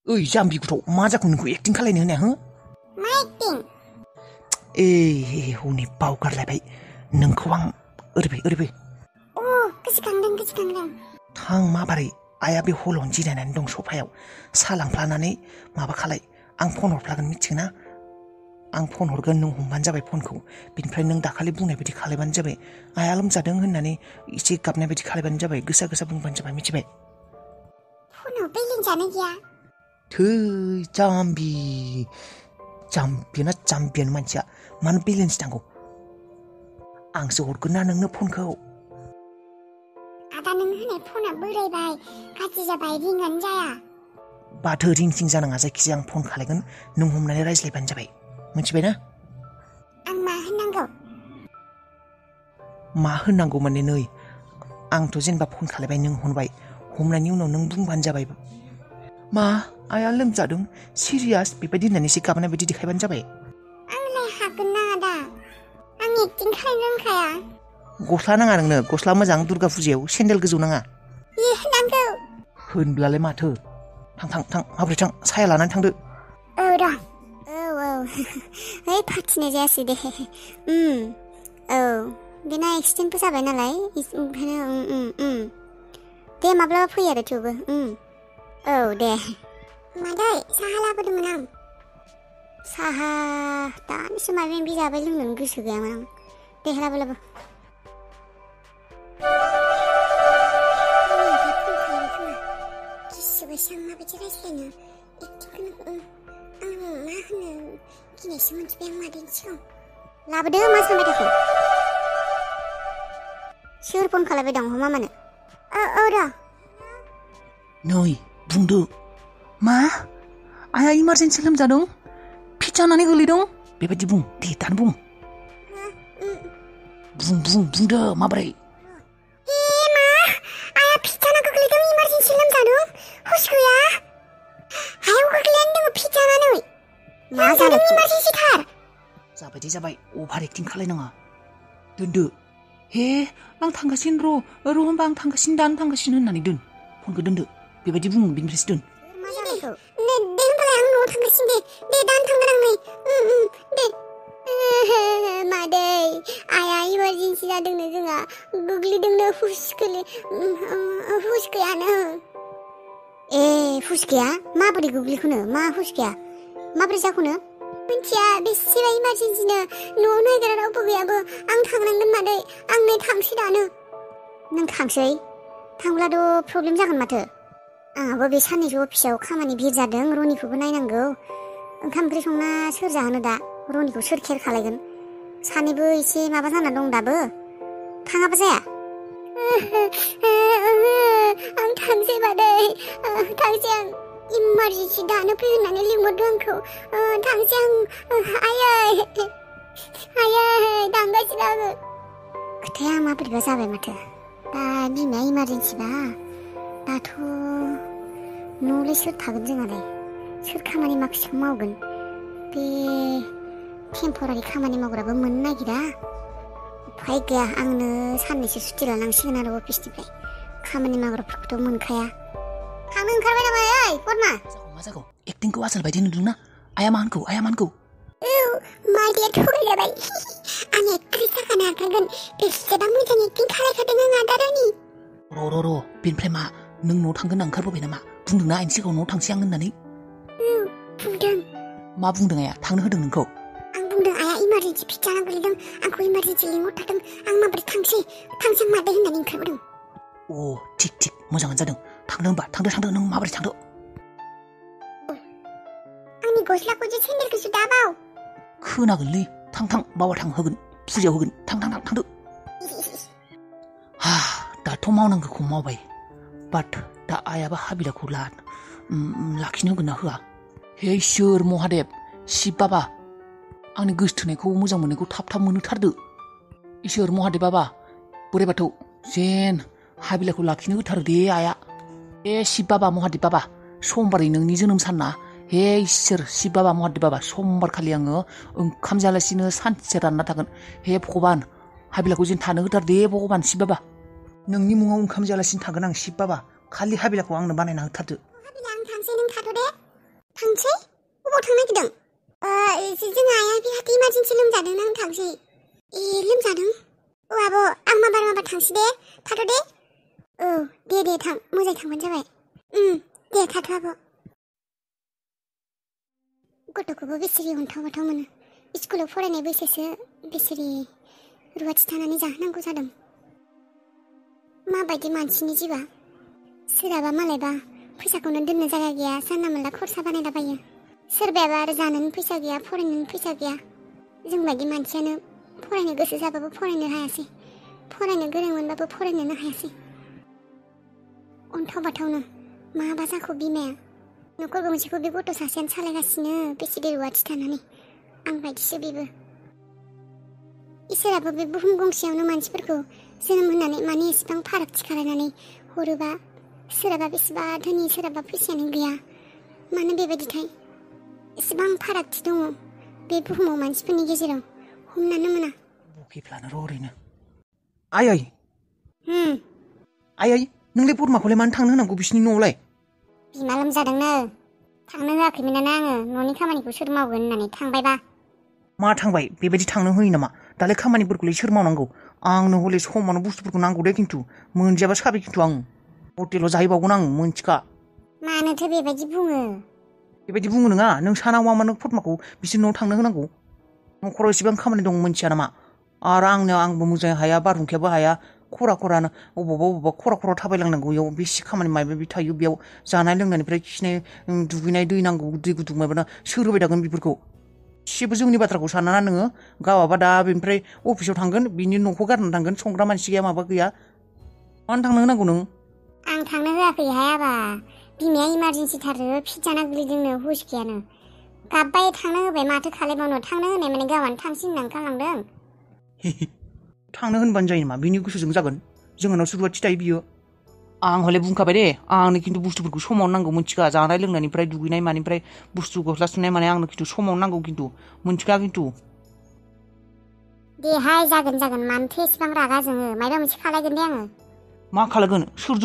ओइ जाम्बि गथ' मा जाखो नोंखौ एक्टिं खालायनो होनाया हो? मा एक्टिं? हनै बावगारलायबाय नोंखौ आं ओरैबाय अ गोसोखांदों थां माबारै आइया बे हलावनो जिरायनानै दं सफायाव सा लांफ्लानानै माबा खालाय आं फन हरफ्लागोन मिथिगोना आं फन हरगोन नों हमबानो जाबाय फनखौ बिनिफ्राय नों दाखालि बुंनाय बायदि खालायबानो जाबाय आइया लोमजादों होननानै एसे गाबनाय बायदि खालायबानो जाबाय गोसा बुंबानो जाबाय मिथिबाय फनाव बेलेन्स जानो गैया थै जाम्बियानो मानसिया मानो बेलेन्स नांगौ आंसो हरगोन ना नोंनो फनखौ आदा नों होनाय फना बोरायबाय गाज्रि जाबाय रिंगानो जाया बाथो रिंसिं जानाङा जायखिजाया आं फन खालायगोन नों हमनानै रायज्लायबानो जाबाय मिथिबाय ना आं मा होननांगौ मा होननांगौ माने नै आंथ' जेनेबा फन खालायबाय नों हरबाय हमनायनि उनाव नों बुंबानो जाबाय मा आइया लोमजादों सिरियास बेबायदि होननानै एसे गाबनाय बायदि देखायबानो जाबाय आंलाय हागोन ना आदा आं एक्टिं खालायनो रोंखाया गस्ला नाङा नोंनो गस्ला मोजां दुर्गा फुजायाव सेन्देल गोजौ नाङा नांगौ होनब्लालाय माथो थां माब्रै थां साया लानानै थांदो औ र' ओइ फाथिनाय जायासै दे औ बेना एक्सिडेन्टबो जाबाय नालाय ओंखायनो दे माब्लाबा फै आरो थेवबो औ दे मादै साहा लाबोदोंमोन आं साहा दानिसो माबा माबि जाबाय लोंनोनो गोसो गैयामोन आं दे लाबो गिसोबायसो आं माबायदि रायज्लायनो एक्टिंखौनो आं मा होनो गिनायसो मोनजोब्बाय आं मादैनि सिगाङाव लाबोदो मा सानबाय थाखो सोर फन खालायबाय दं हमा मानो औ र' नै बुंदो मा आइया इमारजेन्सि लोमजादों फिट जानानै गोलैदों बेबायदि बुं दे दानो बुंदो माब्रै मा आइया फिट जाना गोग्लैदों इमारजेन्सि लोमजादों हुस गैया हायाव गोग्लैनानै दङ फिट जानानै मा जादों इमारजेन्सि थार जाबाय अभार एक्टिं खालायनाङा दोनदो हे आं थांगासिनो र' होनबा आं थांगासिनो दानो थांगासिनो होननानै दोन फनखौ दोनदो बेबायदि बुं बिनिफ्रायसो दोन मा जानायखौ दे होनबालाय आं न'आव थांगासिनो दे दानो थांगोन आं नै दे मादै आइया इमारजेन्सि जादोंनो जोंहा गोग्लैदोंनो हुस गैयानो हुस गैया माबोरै गोग्लैखोनो मा हुस गैया माबोरै जाखोनो मिथिया बेसेबा इमारजेन्सिनो न'आव नायग्रा रावबो गैयाबो आं थांनांगोन मादै आं नै थांसै दानो नों थांसै थांब्लाथ' प्रब्लेम जागोन माथो आंहाबो बे साननैसो अफिसाव खामानि भिर जादों रनिखौबो नायनांगौ ओंखाम ओंख्रि संना सोर जाहोनो दा रनिखौ सोर केयार खालायगोन सानैबो एसे माबा जाना दं दाबो थाङाबा जाया आं थांसै मादै थांसै आं इमारजेन्सि दानो फै होननानै लिंहरदों आंखौ थांसै आं आयै थांगासिनो आङो खोथाया माबोरैबा जाबाय माथो दा बिमाया इमारजेन्सिबा दाथ' न'आवलाय सोर थागोन जोंहालाय सोर खामानि माखासेखौ मावगोन बे टेम्परारि खामानि मावग्राबो मोननो नागिरा उफाय गैया आंनो साननैसो सुटि लानांसिगोन आरो अफिसनिफ्राय खामानि मावग्राफोरखौथ' मोनखाया थांनो ओंखारबाय नामा ओइ फरमा मा जागौ एक्टिंखौ आसोल बायदि नुदोंना आइया मा होनखौ औ मादैया थगायजाबाय आं एक्ट्रेस जाखानो हाखागोन बेसेबा मोजां एक्टिं खालायखादों आं आदा रनि र' बेनिफ्राय मा नों न'आव थांगोन होनना ओंखारबोबाय नामा बुंदोंना आइनि सिगाङाव न'आव थांसै आं होननानै बुंदों मा बुंदों आइया थांनो होदों नोंखौ आं बुंदों आइया इमारजेन्सि फिट जाना गोलैदों आंखौ इमारजेन्सि लिंहरथारदों आं माबोरै थांसै मादै होननानै ओंखारबोदों थिग मोजाङानो जादों थांदो होनबा थांदो नों माबोरै थांदो आंनि गस्लाखौ जे सेन्देलखौसो दाबाव खोनागोनलै थां बाबा होगोन फुजायाव होगोन थांदो दाथ' मावनांगौखौ मावबाय बाट दा आइयाबा हाबिलाखौ लाखिनो होगोन ना होआ हे इसोर महादेब शिब बाबा आंनि गोसोथोनायखौ मोजां मोननायखौ थाब मोनहोथारदो इसोर महादेब बाबा बोराइ बाथौ जेन हाबिलाखौ लाखिनो होथारो दे आइया हे शिब बाबा महादेब बाबा समबारै नोंनि जोनोम सान ना हे इसोर शिब बाबा महादेब बाबा समबार खालि आङो ओंखाम जालासिनो सानसे रानना थागोन हे भगबान हाबिलाखौ जेन थानो होथार दे भगबान शिब बाबा नोंनि मुङाव ओंखाम जालासिनो थागोन आं शिब बाबा खालि हाबिलाखौ आंनो बानायना होथारदो हाबिला आं थांसै नों थाथ' दे अबाव थांनो नागिरदों? जोंहा आइया बिराद इमारजेन्सि लोमजादों आं थांसै। लोमजादों? आब' आं माबार थांसै दे। थाथ' दे। दे थां मोजाङै थांबानो जाबाय। दे थाथ' आब'। गथ'खौबो बेसेरि अन्थाव बाथाव मोनो। स्कुलाव फरायनाय बैसोसो बेसेरि रुवाथि थानानै जाहोनांगौ जादों। माबायदि मानसिनि जिबा। सोरहाबा मालायबा फैसाखौनो दोननो जायगा गैया, जानला मोनला खरसा बानायलाबायो। सोरबायाबा आरो जानोनो फैसा गैया, फरायनोनो फैसा गैया। जोंबायदि मानसियानो फरायनो गोसो जाबाबो फरायनो हायासै, फरायनो गोरों मोनबाबो फरायनोनो हायासै। अन्थाव बाथावनो माबा जाखो बिमाया। न'खर गंसेखौ बे गथ' सासेयानो सालायगासिनो बेसेदि रुवाथि थानानै। आं बायदिसो बेबो। इसोराबो बे बुहुम गंसेयावनो मानसिफोरखौ जोनोम होनानै माने एसेबां फारागथि खालायनानै हरोबा, सोरहाबा बेसेबा धोनि, सोरहाबा फैसायानो गैया। मानो बेबायदिथाय? एसेबां फारागथि दङ बे बुहुमाव मानसिफोरनि गेजेराव, हमनानो मोना। बकिफ्लानो र' ओरैनो। आयै आयै, नोंलाय बोरमाखौलाय मानो थांनो होनांगौ बिसिनि न'आवलाय? बिमा लोमजादोंनो, थांनो होआखैमोनानो आङो। न'नि खामानिखौ सोर मावगोन होननानै थांबायबा। मा थांबाय? बेबायदि थांनो होयो नामा? दालाय खामानिफोरखौलाय सोर मावनांगौ? आंनो हले समावनो बुस्थुफोरखौ नांगौ दे, खिन्थु मोनजायाबा साबि खिन्थु आं हटेलाव जाहैबावगोन आं, मोनथिखा। मानोथो बेबायदि बुङो? बेबायदि बुङो नङा। नों सानाव मा नों बोरमाखौ बिसोर न'आव थांनो होनांगौ? न'खराव एसेबां खामानि दं मोनथिया नामा? आरो आंबो मोजाङै हाया, बारहुंखायाबो हाया। खरानो अबावबा खरा थाबायलांनांगौ। बेयाव बेसे खामानि माबा माबि थायो बेयाव। जानाय लोंनायनिफ्राय खिनाय, दुगैनाय, दै नांगौ, दै गुदुं माबाना सोर होबाय थागोन बेफोरखौ? एसेबो जोंनि बाथ्राखौ साना नोङो? गावाबा दा बेनिफ्राय अफिसाव थांगोन, बिनि न'खौ गारनानै थांगोन, संग्रा मानसि गैया, माबा गैया। मानो थांनो होनांगौ नों? आं थांनो होआखैहाय आबा। बिमाया इमारजेन्सि थार, फिट जाना गोलैदोंनो, हुस गैयानो। गाबबाय थांनो होबाय, माथो खालायबावनो। थांनो होनाय माने गावहानो थांसै होननानै खालामदों। थांनो होनबानो जायो नामा? बिनि गोसोजों जागोन। जोंहानाव रुवाथि थायो बियो। आं हले बुंखाबाय दे, आंनो खिन्थु बुस्थुफोरखौ समावनो नांगौ, मोनथिखा। जानाय लोंनायनिफ्राय दुगैनाय मानिफ्राय बुस्थु गस्ला सुनाय माने आंनो खिन्थु समावनो नांगौ, खिन्थु मोनथिखा खिन्थु। देहाय जागोन मानोथो एसेबां रागा जोङो? माबा मोनसे खालायगोन दे आङो। मा खालागोन? सोर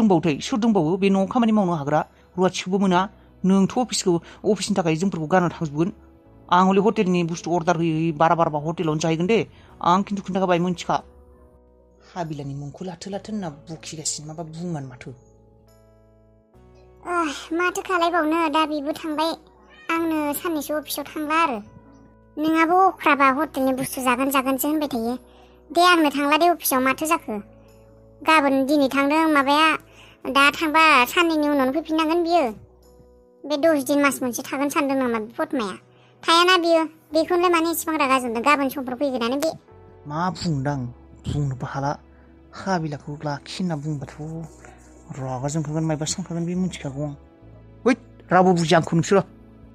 दंबावो बे न'आव खामानि मावनो हाग्रा? रुवाथिखौबो मोना। नोंथ' अफिसनि थाखाय जोंफोरखौ गारना थांजोबगोन। आं हले हटेलनि बुस्थु अर्डार होयै बारा हटेलावनो जाहैगोन दे। आं खिन्थु खोन्थाखाबाय, मोनथिखा। हाबिलानि मुंखौ लाथो होनना बखिगासिनो, माबा बुङानो माथो। माथो खालायबावनो, दा बेबो थांबाय। आंनो साननैसो अफिसाव थांला आरो। नोंहाबो अख्राबा हटेलनि बुस्थु जागोनसो होनबाय थायो। दे आंनो थांला दे अफिसाव, माथो जाखो? गाबोन दिनै थांदों माबाया, दा थांबा साननैनि उनावनो फैफिननांगोन बियो। बे 10 दिन मास मोनसे थागोन सानदों नामा बे फटमाया? थायाना बियो। बेखौनोलाय मानो एसेबां रागा जोंदों? गाबोन समफोर फैगोनानो बे। मा बुंदां? बुंनोबो हाला। हाबिलाखौ लाखि होनना बुंबाथ' रागा जोंखागोन, मायबा सानखागोन, बे मोनथिखागौ आं। हैद, रावबो बुजिया आंखौ नोंसोरो।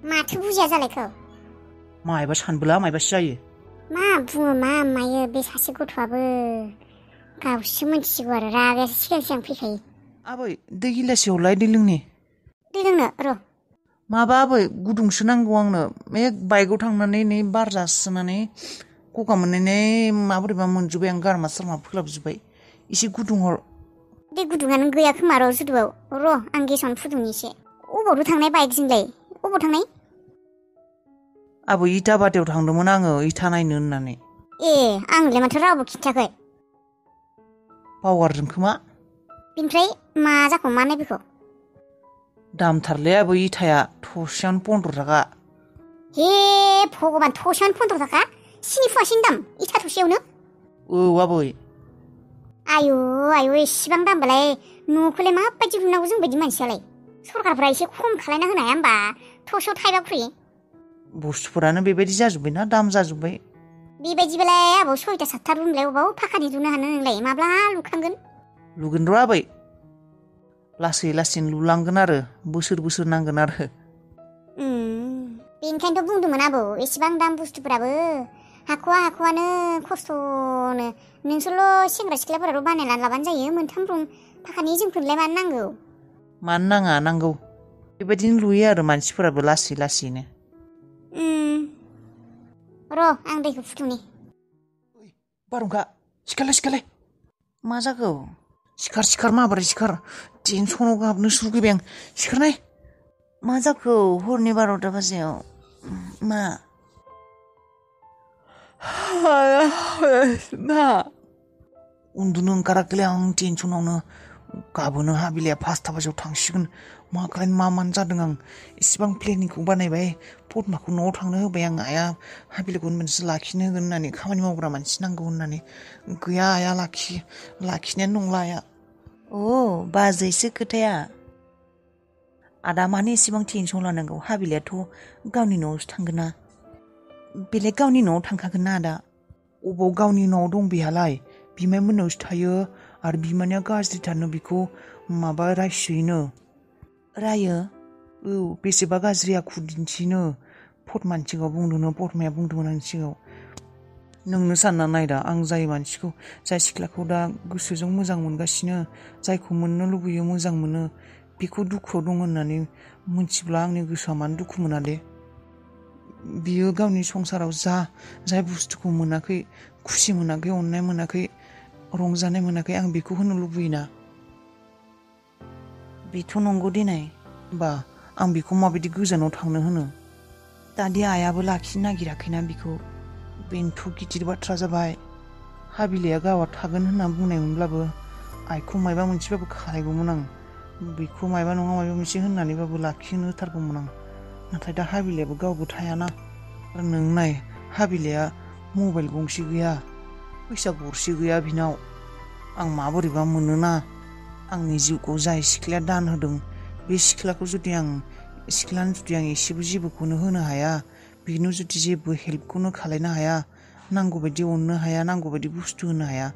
माथो बुजिया जालायखौ? मायबा सानबोला मायबासो जायो। मा बुङो मा मायो बे सासे गथ'आबो। गावसो मोनथिसिगौ आरो, रागायासो सिगां फैखायो। आबै, दै गिलासयावलाय दै लोंनि। दै लोंनो र'। माबा आबै, गुदुंसो नांगौ आंनो। बाइकआव थांनानै नै बार जासोनानै गगा मोननानै माबोरैबा मोनजोब्बाय आं, गारमा सारमा फोलाबजोब्बाय। एसे गुदुं हर। दै गुदुङानो गैया खोमा र' जुदुआव। र' आं गेसावनो फुदुंनि एसे। अबावथ' थांनाय बाइकजोंलाय? अबाव थांनाय? आबै, इटा बातायाव थांदोंमोन आङो, इटा नायनो होननानै। आंलाय माथो रावबो खिन्थायाखै। बावगारदों खोमा। बिनिफ्राय मा जाखो? मा नाय बेखौ? दामथारलै आबै, इटाया थसेयावनो 15 थाखा। हे भगबान, थसेयावनो 15 थाखा? सिनि फुवासेनि दाम इटा थसेयावनो? औ आबै। आयु एसेबां दामबालाय न'खौलाय माबायदि लुनांगौ जोंबायदि मानसियालाय? सरकारफ्रा एसे खम खालायना होनो हाया होमबा? थसेयाव थाइबा खुरि। बुस्थुफोरानो बेबायदि जाजोब्बायना, दाम जाजोब्बाय। बेबायदिबालाय आबाव 6टा 7टा रुमलाय अबाव फाखानि लुनो हानो नोंलाय? माब्ला लुखांगोन? लुगोन र' आबै। लासैनो लुलांगोन आरो, बोसोर नांगोन आरो। बेनिखायनोथ' बुंदोंमोन आबौ, एसेबां दाम बुस्थुफोराबो। हाख'वानो खस्थ'नो। नोंसोरल' सेंग्रा सिख्लाफोराल' बानायनानै लाबानो जायो। 3 रुम फाखानि जोंफोरलाय मानो नांगौ? मानो नाङा, नांगौ। बेबायदिनो लुयो आरो मानसिफोराबो लासैनो। र' आं दैखौ फुदुंनि। बारहुंखा, सिखारलाय। मा जाखो? सिखार, माबोरै सिखार? टेनसनाव गाबनोसो लुगैबाय आं। सिखारनाय। मा जाखो हरनि 12ता बाजियाव? मा मा उन्दुनो ओंखाराखैलै आं टेनसनावनो गाबोनो हाबिलाया 5टा बाजियाव थांसिगोन मा खालायनो मा मानो जादों आं इसिबां प्लेनिंखौ बानायबाय पद्माखौ न'आव थांनो होबाय आं आइया हाबिलाखौ मोनसे लाखिनो होगोन होननानै खामानि मावग्रा मानसि नांगौ होननानै गैया आइया लाखिनायानो नंला आइया बाजैसो खोथाया आदा मानो एसेबां टेनसन लानांगौ हाबिलायाथ' गावनि न'आवसो थांगोन ना बेलेग गावनि न'आव थांखागोन ना आदा अबाव गावनि न'आव दं बेहालाय बिमाय मोननावसो थायो आरो बिमानिया गाज्रिथारनो बिखौ माबा रायसोयोनो रायो बेसेबा गाज्रि आखु दिन्थिनो पद्मानि सिगाङाव बुंदोंनो पद्माया बुंदोंमोन आंनि सिगाङाव नोंनो सानना नायदा आं जाय सिख्लाखौ दा गोसोजों मोजां मोनगासिनो जायखौ मोननो लुबैयो मोजां मोनो बेखौ दुखुआव दं होननानै मिथिब्ला आंनि गोसोआ मानो दुखु मोना दे बियो गावनि संसाराव जाय बुस्थुखौ मोनाखै खुसि मोनाखै अननाय मोनाखै रंजानाय मोनाखै आं बेखौ होनो लुबैयोना बेथ' नंगौ देनाय बा आं बेखौ माबायदि गोजानाव थांनो होनो दादि आइयाबो लाखिनो नागिराखैना बिखौ बेनोथ' गिदिर बाथ्रा जाबाय हाबिलाया गावहा थागोन होनना बुंनायमोनब्लाबो आइखौ मायबा मोनसेबाबो खालायगौमोन आं बेखौ मायबा नङा मायबा मोनसे होननानैबाबो लाखिनो होथारगौमोन आं नाथाय दा हाबिलायाबो गावबो थायाना आरो नों नाय हाबिलाया मबाइल गंसे गैया फैसा गरसे गैया बिनाव आं माबोरैबा मोनोना आंनि जिउखौ जाय सिख्लाया दान होदों बे सिख्लानो जुदि आं एसेबो जेबोखौनो होनो हाया बिनो जुदि जेबो हेल्पखौनो खालायनो हाया नांगौ बायदि अननो हाया नांगौ बायदि बुस्थु होनो हाया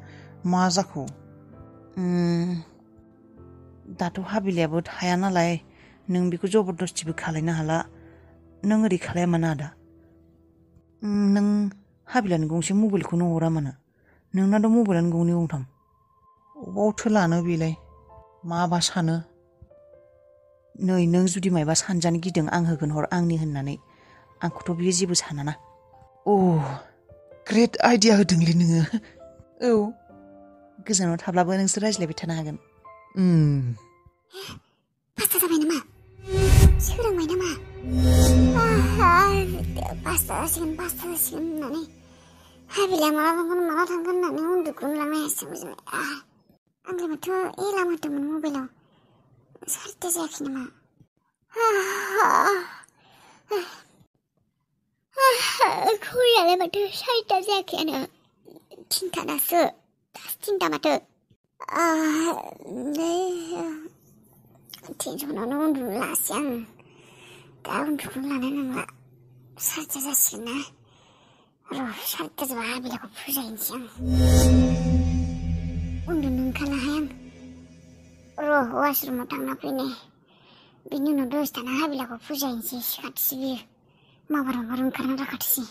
मा जाखो दाथ' हाबिलायाबो थाया नालाय नों बेखौ जबरदस्तिबो खालायनो हाला नों ओरै खालाया मानो आदा नों हाबिलानो गंसे मबाइलखौनो हरा मानो नोंनाथ' मबाइलानो गंनै गंथाम अबावथो लानो बेलाय माबा सानो नै नों जुदि मायबा सानजानो गिदों आं होगोन हर आंनि होननानै आंखौथ' बियो जेबो सानाना ग्रेट आइडिया होदोंलै नोङो गोजानाव थाब्लाबो नोंसोर रायज्लायबाय थानो हागोन 5टा जाबाय नामा सोरांबाय नामा 5टा जासिगोन होननानै हाबिलाया माला थांगोन होननानै उन्दुग्रोनो लांनो हायासै मोजाङै आंलाय माथो एलार्म होदोंमोन मबाइलाव 4टा जायाखै नामा घड़ियालाय माथो 4टा जायाखैयानो 3टा दासो 3टा माथो टेनसनावनो उन्दुलासै आं दा उन्दुग्रोनो लानाय नंला 4टा जासिगोन ना र' 4टा जाबा हाबिलाखौ फुजाहैनोसै आं उन्दुनो ओंखारलाहाय आं र' वाशरुमाव थांना फैनाय बिनि उनाव दसे थाना हाबिलाखौ फुजाहैनोसै सिखारथोसै बियो माबार ओंखारनो राखाथोसै